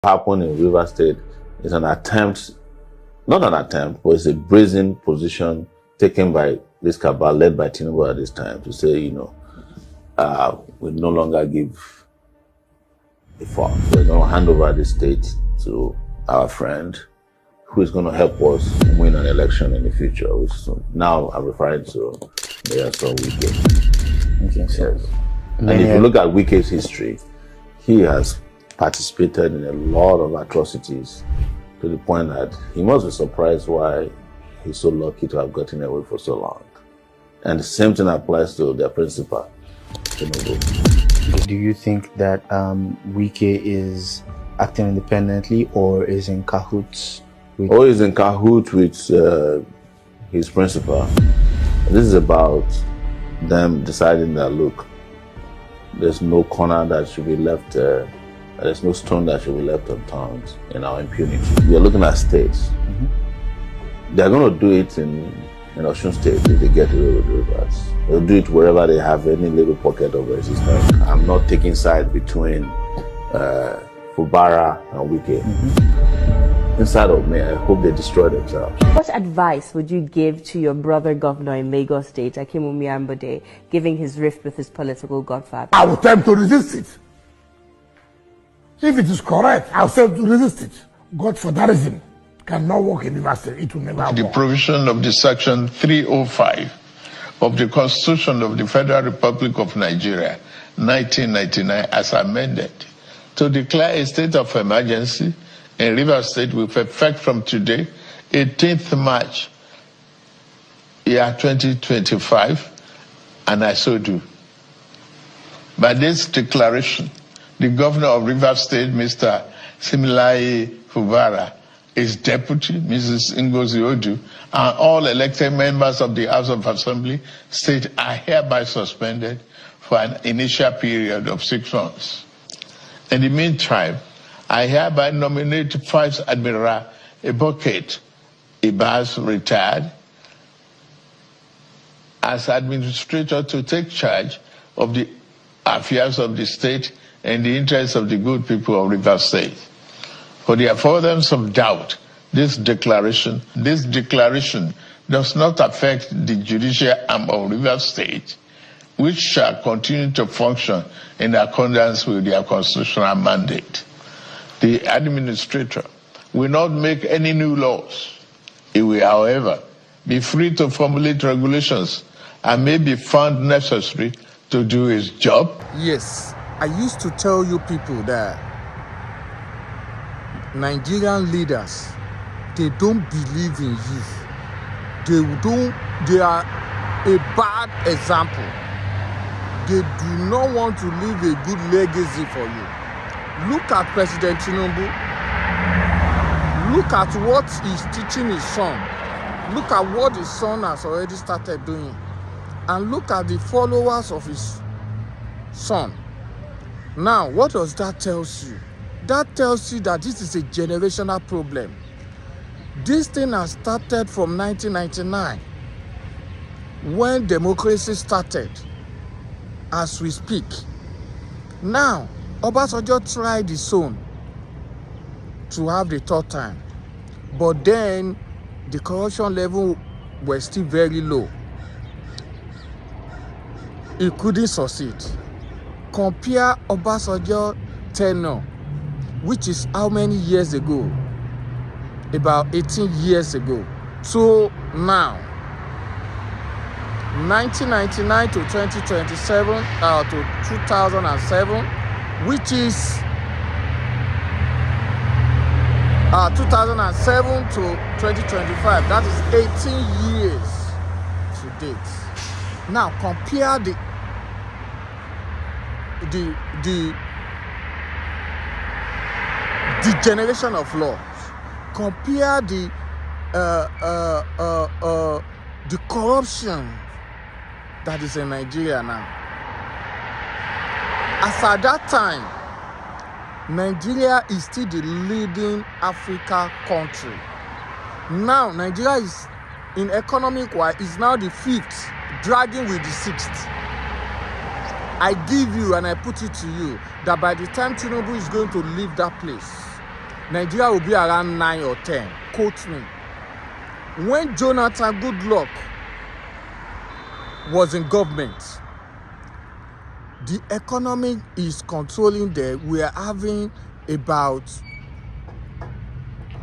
happened in River State is an attempt, not an attempt, but it's a brazen position taken by this cabal led by Tinubu at this time to say, we no longer give a fuck. We're going to hand over the state to our friend who is going to help us win an election in the future. Which now I'm referring to Mayor Wike. Okay, so yes. And if you look at Wike's history, he has participated in a lot of atrocities to the point that he must be surprised why he's so lucky to have gotten away for so long. And the same thing applies to their principal, Tinubu. Do you think that Wike is acting independently or is in cahoots with... Or is in cahoots with his principal. This is about them deciding that, look, there's no corner that should be left, there's no stone that should be left unturned in our impunity. We are looking at states. Mm-hmm. They're going to do it in Osun State if they get away with rivers. They'll do it wherever they have any little pocket of resistance. I'm not taking side between Fubara and Wike. Mm-hmm. Inside of me, I hope they destroy themselves. What advice would you give to your brother governor in Lagos State, Akinwumi Ambode, giving his rift with his political godfather? I will tell him to resist it. If it is correct, I'll say to resist it. Godfatherism cannot work in River State. It will never work. The provision of the Section 305 of the Constitution of the Federal Republic of Nigeria, 1999, as amended, to declare a state of emergency in River State with effect from today, 18th March, year 2025, and I so do. By this declaration, the governor of River State, Mr. Similai Fubara, his deputy, Mrs. Ngozi Odu, and all elected members of the House of Assembly State are hereby suspended for an initial period of 6 months. In the meantime, I hereby nominate Vice Admiral Eboket Ibas, retired, as administrator to take charge of the affairs of the state and the interests of the good people of River State. For the avoidance of doubt, this declaration does not affect the judicial arm of River State, which shall continue to function in accordance with their constitutional mandate. The administrator will not make any new laws. He will, however, be free to formulate regulations and may be found necessary to do his job. Yes, I used to tell you people that Nigerian leaders, they don't believe in youth. They are a bad example. They do not want to leave a good legacy for you. Look at President Tinubu. Look at what he's teaching his son. Look at what his son has already started doing. And look at the followers of his son. Now, what does that tell you? That tells you that this is a generational problem. This thing has started from 1999, when democracy started, as we speak. Now, Obasanjo tried his own to have the third time, but then the corruption level was still very low. He couldn't succeed. Compare Obasanjo tenure, which is how many years ago? About 18 years ago. So now, 1999 to 2027, to 2007, which is 2007 to 2025. That is 18 years to date. Now compare the generation of laws. Compare the corruption that is in Nigeria now. As at that time, Nigeria is still the leading Africa country. Now, Nigeria is, in economic wise, is now the 5th, dragging with the 6th. I give you and I put it to you that by the time Tinubu is going to leave that place, Nigeria will be around 9 or 10. Quote me. When Jonathan Goodluck was in government, the economy is controlling there. We are having about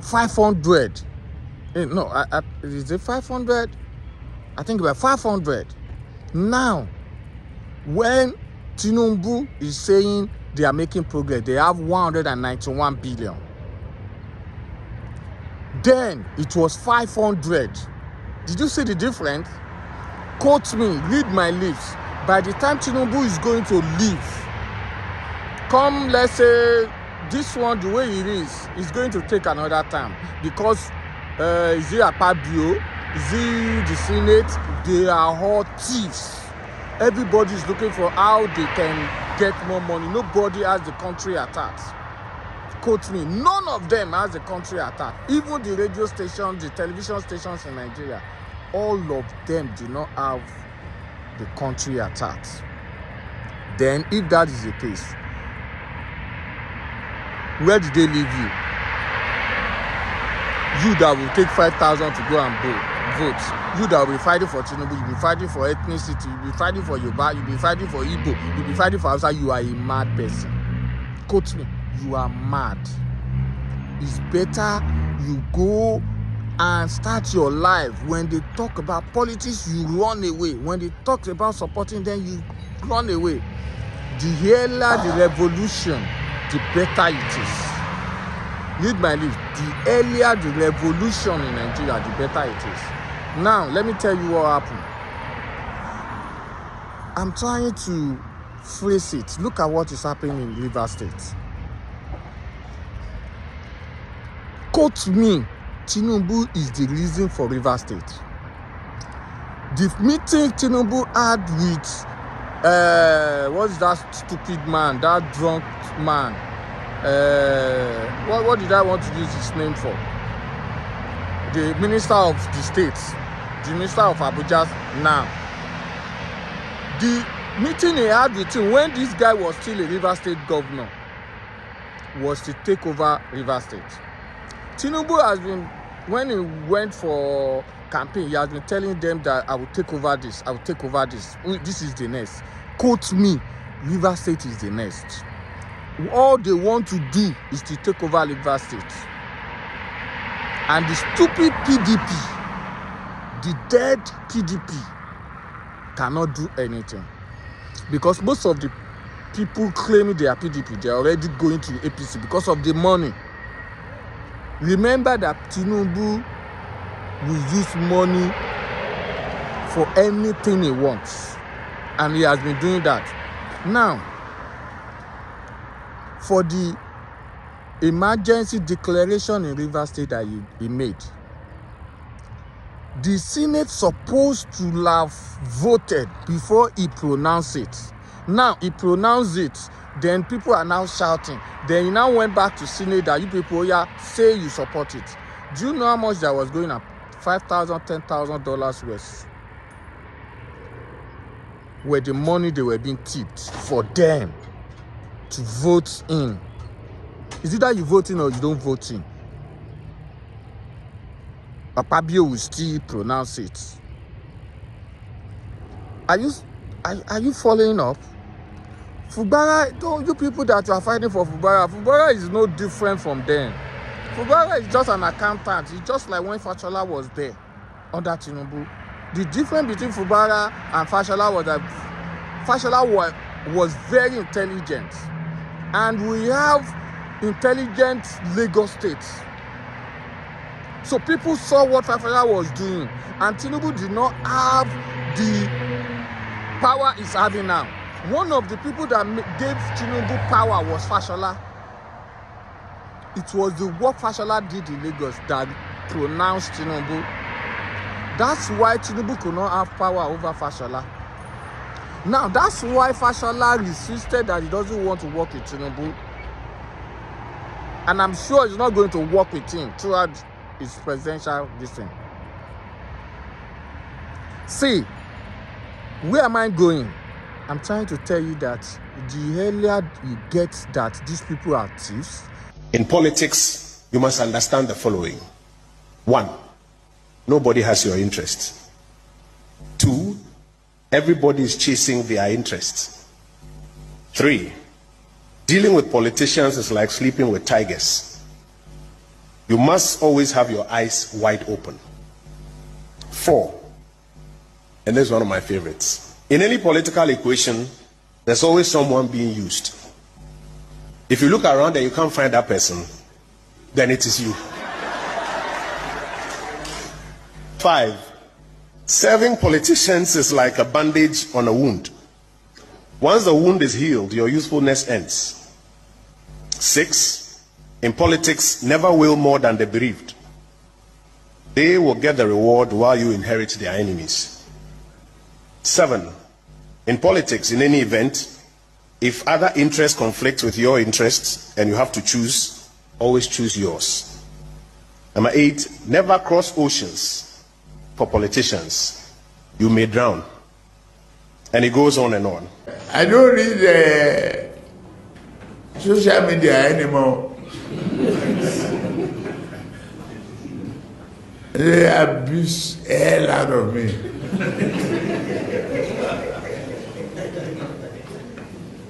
500. No, is it 500? I think about 500. Now, when Tinubu is saying they are making progress, they have 191 billion. Then it was 500. Did you see the difference? Quote me, read my lips. By the time Tinubu is going to leave, come, let's say, this one, the way it is going to take another time. Because is it Akpabio, is it the Senate? They are all thieves. Everybody is looking for how they can get more money. Nobody has the country at heart. Quote me, none of them has the country at heart. Even the radio stations, the television stations in Nigeria, all of them do not have the country at heart. Then, if that is the case, where did they leave you? You that will take 5,000 to go and vote. You that will be fighting for Tinubu, you'll be fighting for ethnicity, you'll be fighting for Yoruba, you'll be fighting for Igbo, you'll be fighting for Hausa. You are a mad person. Quote me, you are mad. It's better you go and start your life. When they talk about politics, you run away. When they talk about supporting them, you run away. The earlier the revolution, the better it is. Read my lips. The earlier the revolution in Nigeria, the better it is. Now, let me tell you what happened. I'm trying to phrase it. Look at what is happening in Rivers State. Quote me, Tinubu is the reason for Rivers State. The meeting Tinubu had with, what's that stupid man, that drunk man? What did I want to use his name for? The Minister of the State, the Minister of Abuja now. The meeting he had with him when this guy was still a Rivers State governor was to take over Rivers State. Tinubu has been, when he went for campaign, he has been telling them that I will take over this, I will take over this. This is the next. Quote me, Rivers State is the next. All they want to do is to take over Rivers State. And the stupid PDP, the dead PDP, cannot do anything. Because most of the people claiming they are PDP, they are already going to APC because of the money. Remember that Tinubu will use money for anything he wants. And he has been doing that. Now, for the emergency declaration in Rivers State that he made, the Senate supposed to have voted before he pronounced it. Now, he pronounced it. Then people are now shouting. Then he now went back to Senate that you people, say you support it. Do you know how much that was going up? $5,000, $10,000 worth. Were the money they were being tipped for them to vote in. Is it that you vote in or you don't vote in? Akpabio will still pronounce it. Are you following up? Fubara, you people that are fighting for Fubara is no different from them. Fubara is just an accountant. It's just like when Fashola was there under Tinubu. The difference between Fubara and Fashola was that Fashola was very intelligent. And we have intelligent Lagos State. So people saw what Fashola was doing. And Tinubu did not have the power he's having now. One of the people that gave Tinubu power was Fashola. It was the work Fashola did in Lagos that pronounced Tinubu. That's why Tinubu could not have power over Fashola. Now, that's why Fashola resisted that he doesn't want to work with Tinubu. And I'm sure he's not going to work with him throughout his presidential distance. See, where am I going? I'm trying to tell you that the earlier you get that these people are thieves. In politics, you must understand the following. 1, nobody has your interest. 2, everybody is chasing their interests. 3, dealing with politicians is like sleeping with tigers. You must always have your eyes wide open. 4, and this is one of my favorites. In any political equation, there's always someone being used. If you look around and you can't find that person, then it is you. 5, serving politicians is like a bandage on a wound. Once the wound is healed, your usefulness ends. 6, in politics, never will more than the bereaved. They will get the reward while you inherit their enemies. 7, in politics, in any event, if other interests conflict with your interests and you have to choose, always choose yours. Number 8, never cross oceans for politicians. You may drown. And it goes on and on. I don't read social media anymore. They abuse the hell out of me.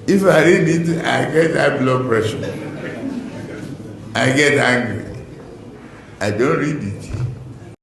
If I read it, I get high blood pressure. I get angry. I don't read it.